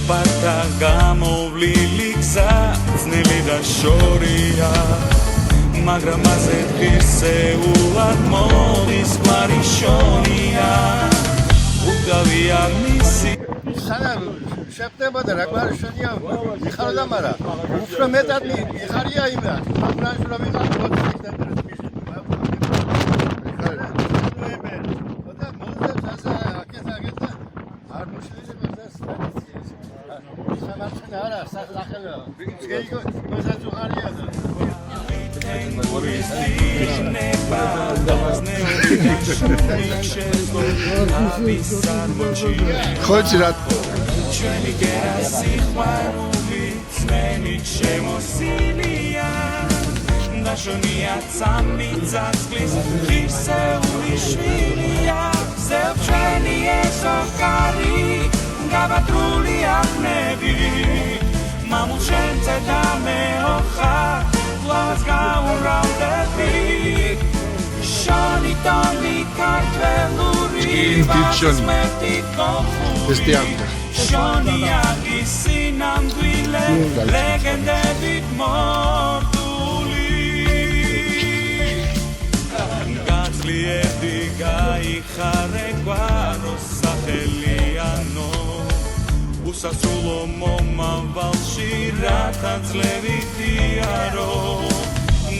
პარტა გამოვლილი გზა ძნელი და შორია მაგრამ ასე ღირსეულად მოდის გვარი შონია უკავია მისი შეფდება და რა გვარი შონია მიხარდა მარა უფრო მეტად მიხარია იმდა აფრანშულა მიხარ 20 სექტემბერს Chodź rad. Shonía y sin anduile, legende bit mortuli. Gazli edigai jarequaro saheliano. Usasulo moma valshiratan slevitiaro.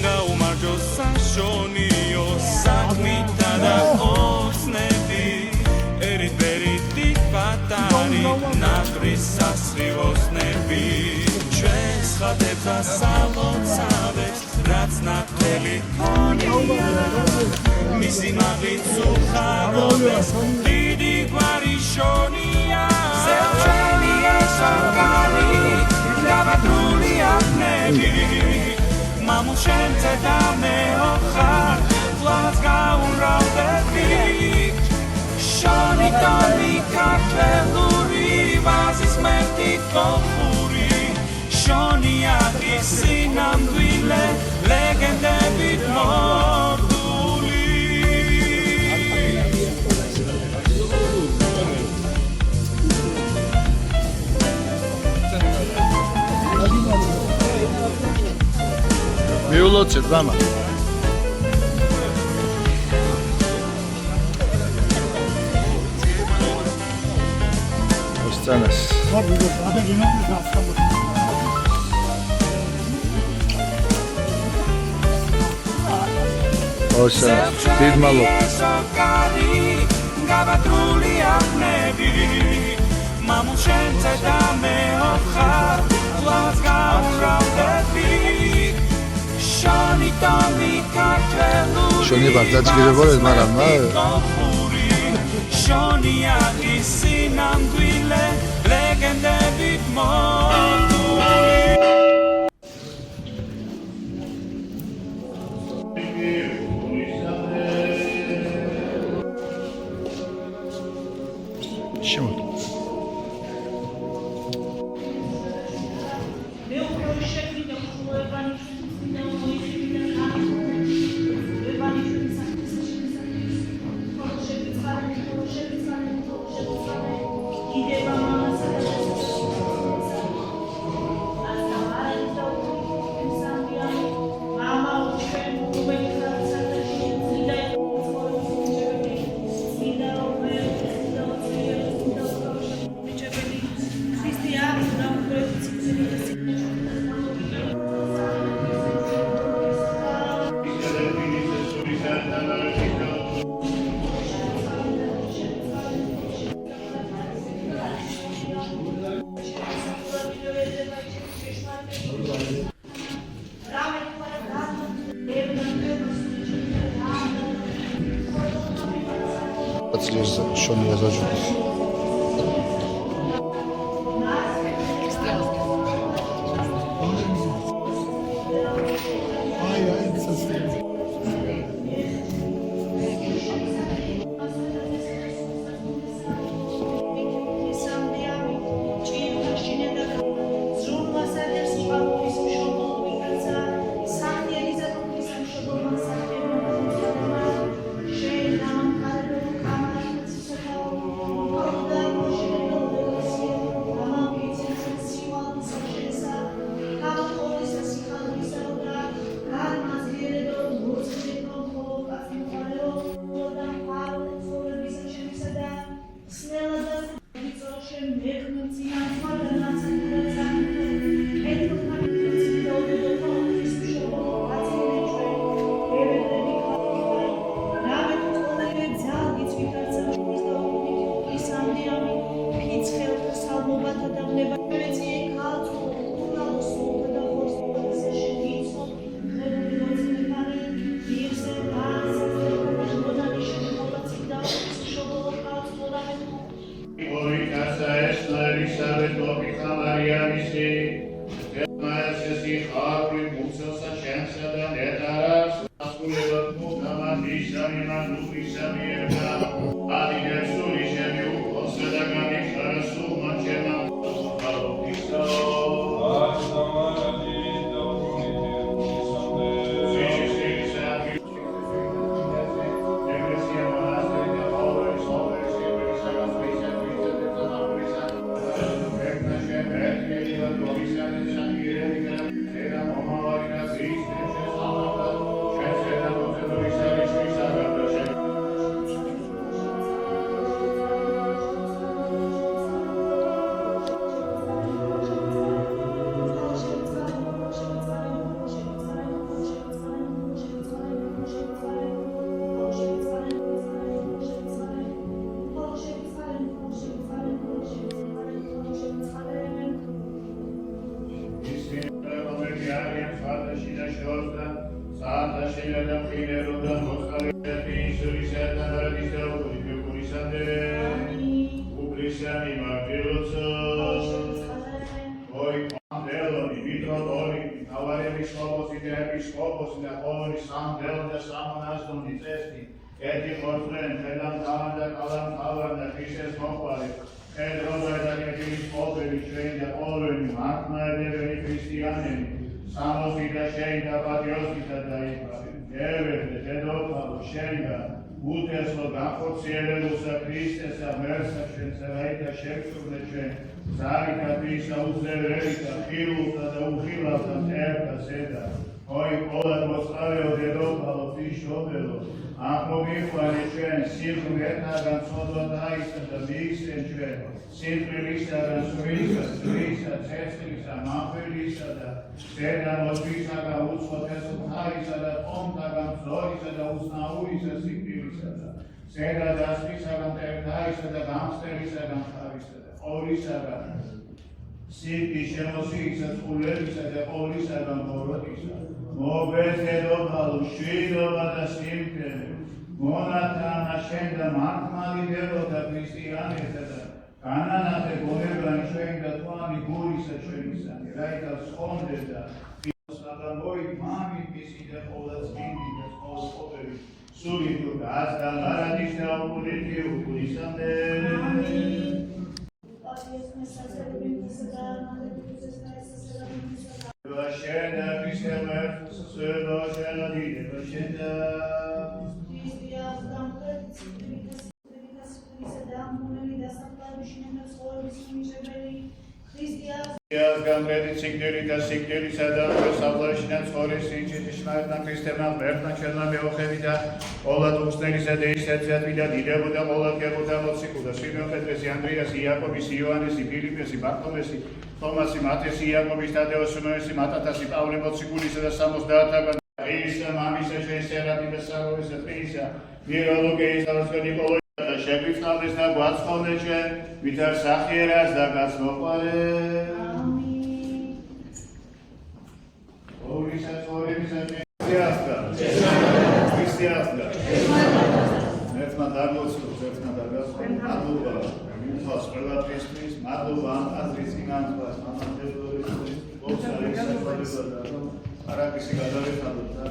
Gaumarjo sashonio sakmitada osnebi. Eritberiti patari Nasrisas nebi Čes hadebza salocavec Racnateli konia Misi maglit sucharoves Didi gwari shonia Sevčeni esokari Gavatruli nebi Mamu shemce dame ochar Vlas gaun raudevi Shoni toni kartveluri Vazis meti kofuri Shoni agi sinanduile Legende bit mortuli Miulocet vama. Ostanas. Ostanas. Did malo. Gavatruli nebi Mamu shemce dame ochar Vlas gaun raudevi Shoni toni kartveluri Shoni bagdad girevored maram na Shoni agi sinanduile Legende bit mortuli Shimon Shoni zajudis. უთესლო განხორციელებულსა ქრისტესა მერსა ჩვენსა რაითა შევწურნე ჩვენ ზარითა თვისა უზევრებითა ხილულთა და უხილავთა მტერთა ზედა oi ყოველ მოსწავლეო დედოფალო ფიშობელო აღმომიყვანე ჩვენ სიღვერნაგან ცოდვა დაისა და მიიქცენ ჩვენ სიყვდილისაგან სულისა ცეცხლისა მამპელისა და ზედა მოწვისაგან უცხოთეს მხარისა და ყომთაგან ბრძოლისა და უცნაურისა სიკვდილისა და ზედა დასწრისაგან მტერთაისა და გამსტერისაგან ხარისა და ყოვლისაგან სიკვდილის შემოსილისა წყულებისა და ყოვლისაგან მოროტისა მოგეს დედოფალო მშვიდობა და სიმქრე მონათანა შენ და მართმალი დებოდა ქრისტიანებსა და განანათე გონებანი ჩვენ და თვანი გულისა ჩვენისანი რაითა სხონდეს და საგან მოი მამით მისი და ყოვლად წმინდი და ყოველ ყოფილი სული თუ გასდა მარადის და უკულითი უკულისამდე შენ და ქრისტე მერტს სულო შენ დიდება შენ და ქრისტიას დამკვეთს გამრედი ციგდილი და სიგდილისა და საფლაშიდან ცხოვრის სიჭიშნაირთან ქრისტემან მერტთან ჩვენმა მეოხები და ყოვლად უხსნელისა და ისეთიათ ვიდა დიდებოდა ყოვლად გებოდა მოციქულთა სიმეონ პეტრესი ანდრიასი იაკობის იოანესი ფილიპესი ბართოლმესი თომასი მათესი იაკობის თადეოს სიმეონესი მატათასი პავლე მოციქულისა და 70-დან ისა მამისა ჩვენ სერაპი და საროვისა თვისა მიროლოგიის და ნიკოლო შეგვიწყალდეს და გვაცხობდე ჩვენ ვითარ სახიერას და გასმოყვარე ქრისტიანსა ერთმა დაგლოცოს ერთმა დაგასხო მადლობა მუხას ყველაფრისთვის მადლობა ამ აზრის წინამძღვრას მამაძებლის არაკისი გადავეხადოთ და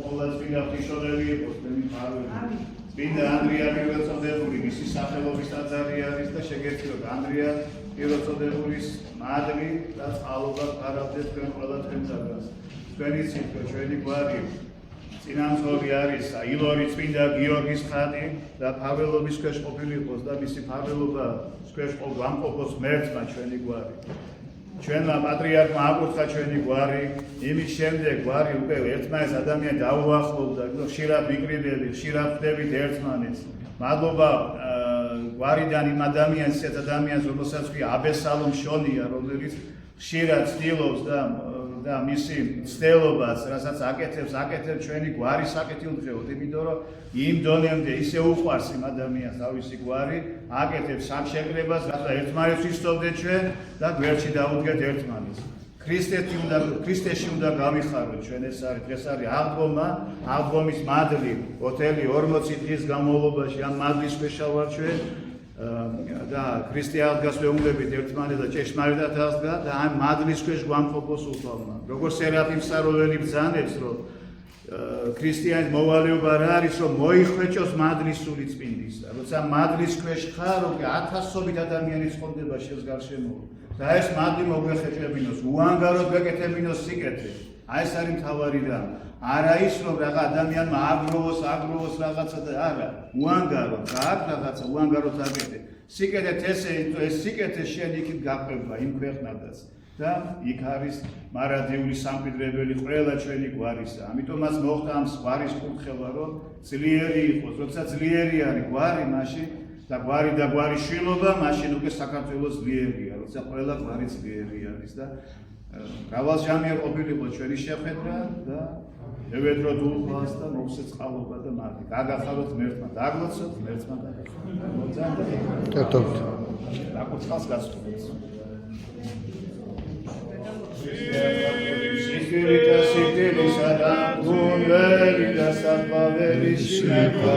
ყოველას წინა ღვთისმშობელი იყოს მემი მფარველი წმინდა ანდრია პირველწოდებული მისი სახელობის ტაძარი არის და შეგეცდოთ ანდრია პირველწოდებულის მადლი და წყალობა გარავდეთ თქვენ ყველა თქვენთაგან თქვენი ციფრო ჩვენი გვარი წინამძღოლი არის ილორი წმინდა გიორგის ხატი და ფაველობის ქვეშ ყოფილიყოს და მისი ფაველობა ქვეშ გამყოფოს მერწმა ჩვენი გვარი ჩვენმა პატრიარქმა აკურთხა ჩვენი გვარი იმის შემდეგ გვარი უკვე ერთმანეთს ადამიანს დაუახლოვდა ხშირად ვიკრიბებით ხშირად ხვდებით ერთმანეთს მადლობა გვარიდან იმ ადამიანს ისეთ ადამიანს რომელსაც ქვია აბესალომ შონია რომელიც ხშირად ცდილობს და მისი ცდილობას რასაც აკეთებს ჩვენი გვარის საკეთილდღეოდ იმიტომ რომ იმ დონემდე ისე უყვარს იმ ადამიანს თავისი გვარი აკეთებს სამშეკრებას და ერთმანეთს ვისწავდეთ ჩვენ და გვერდში დავუდგეთ ერთმანეთს ქრისტეში უნდა გავიხაროთ ჩვენ ეს არის დღეს არის აღდგომის მადლი 40 დღის განმავლობაში ამ მადლის ქვეშ ვარ ჩვენ და ქრისტიანობას ვეუბნებით ერთმანეთს და ჭეშმარიტად აღდგა და ამ მადლის ქვეშ გვამყოფოს უთვალმა. როგორც სერაფიმ საროველი ბრძანებს, რომ ქრისტიანის მოვალეობა რა არის, რომ მოიხვეჭოს მადლის სული წმინდისა. როცა მადლის ქვეშ ხარ, რომ ათასობით ადამიანი ცხოვრდება შენს გარშემო და ეს მადლი მოგვეხეჭებინოს, უანგაროდ გეკეთებინოს სიკეთე. აი ეს არის მთავარი რამ. არა ის რომ რაღა ადამიანმა აგროვოს რაღაცა და არა, უანგაროდ და აქ რაღაცა უანგაროდ აკეთე. სიკეთეთ ეს სიკეთე შენ იქით გაყვება იმ ქვეყნადაც. და იქ არის მარადიული სამკვიდრებელი ყველა ჩვენი გვარისა. ამიტომაც მოხდა ამ გვარის კურთხევა, რომ ძლიერი იყოს. როცა ძლიერი არის გვარი, მაშინ და გვარის შვილობა, მაშინ უკვე საქართველოს ძლიერია. როცა ყველა გვარი ძლიერი არის და მრავალჟამიერ ყოფილიყო ჩვენი შეხვედრა და ევედრო დულყას და მოვსე წყალობა და მარტი. გაგახაროთ ღმერთმა, დაგლოცოთ ღმერთმა და კეთობთ. დაკურთხავს გასწრებით. Sifirita sifirisa da gunveli da sabaveli shinepa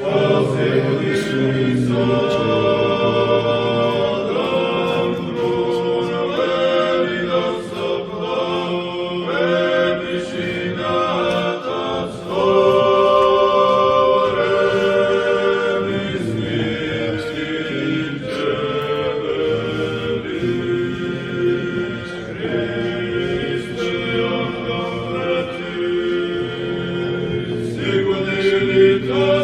Ofeli suriso Da